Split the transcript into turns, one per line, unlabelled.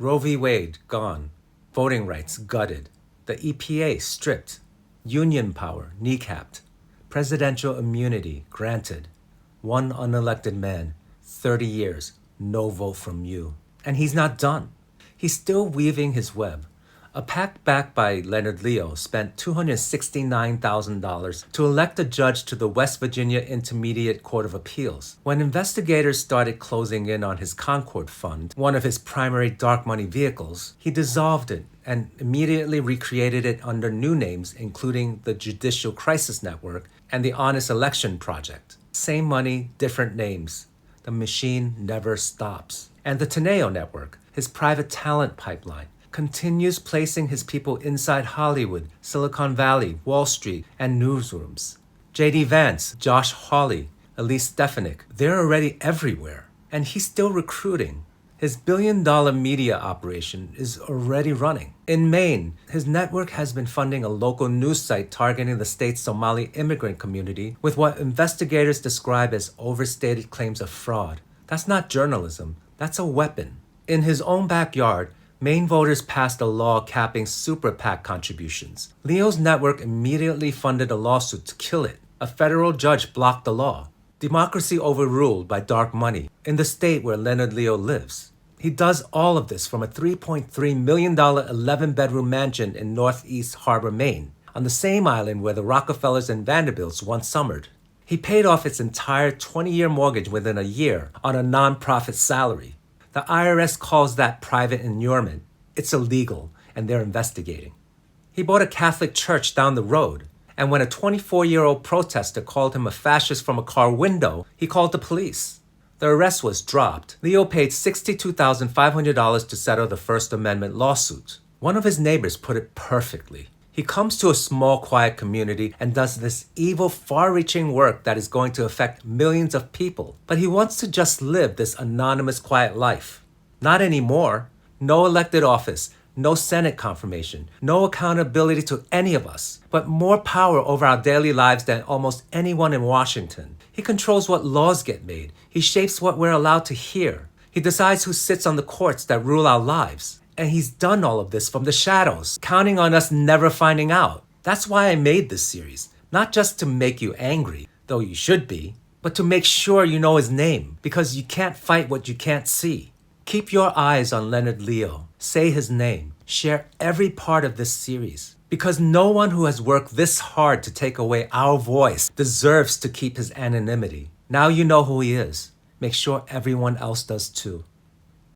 Roe v. Wade gone. Voting rights gutted. The EPA stripped. Union power kneecapped. Presidential immunity granted. One unelected man, 30 years, no vote from you. And he's not done. He's still weaving his web. A PAC backed by Leonard Leo spent $269,000 to elect a judge to the West Virginia Intermediate Court of Appeals. When investigators started closing in on his Concord Fund, one of his primary dark money vehicles, he dissolved it and immediately recreated it under new names, including the Judicial Crisis Network and the Honest Election Project. Same money, different names. The machine never stops. And the Teneo Network, his private talent pipeline, continues placing his people inside Hollywood, Silicon Valley, Wall Street, and newsrooms. J.D. Vance, Josh Hawley, Elise Stefanik, they're already everywhere. And he's still recruiting. His billion-dollar media operation is already running. In Maine, his network has been funding a local news site targeting the state's Somali immigrant community with what investigators describe as overstated claims of fraud. That's not journalism. That's a weapon. In his own backyard, Maine voters passed a law capping super PAC contributions. Leo's network immediately funded a lawsuit to kill it. A federal judge blocked the law. Democracy overruled by dark money in the state where Leonard Leo lives. He does all of this from a $3.3 million 11-bedroom mansion in Northeast Harbor, Maine, on the same island where the Rockefellers and Vanderbilts once summered. He paid off its entire 20-year mortgage within a year on a nonprofit salary. The IRS calls that private inurement. It's illegal, and they're investigating. He bought a Catholic church down the road, and when a 24-year-old protester called him a fascist from a car window, he called the police. The arrest was dropped. Leo paid $62,500 to settle the First Amendment lawsuit. One of his neighbors put it perfectly. He comes to a small, quiet community and does this evil, far-reaching work that is going to affect millions of people. But he wants to just live this anonymous, quiet life. Not anymore. No elected office, no Senate confirmation, no accountability to any of us, but more power over our daily lives than almost anyone in Washington. He controls what laws get made. He shapes what we're allowed to hear. He decides who sits on the courts that rule our lives. And he's done all of this from the shadows, counting on us never finding out. That's why I made this series. Not just to make you angry, though you should be, but to make sure you know his name, because you can't fight what you can't see. Keep your eyes on Leonard Leo. Say his name. Share every part of this series. Because no one who has worked this hard to take away our voice deserves to keep his anonymity. Now you know who he is. Make sure everyone else does too.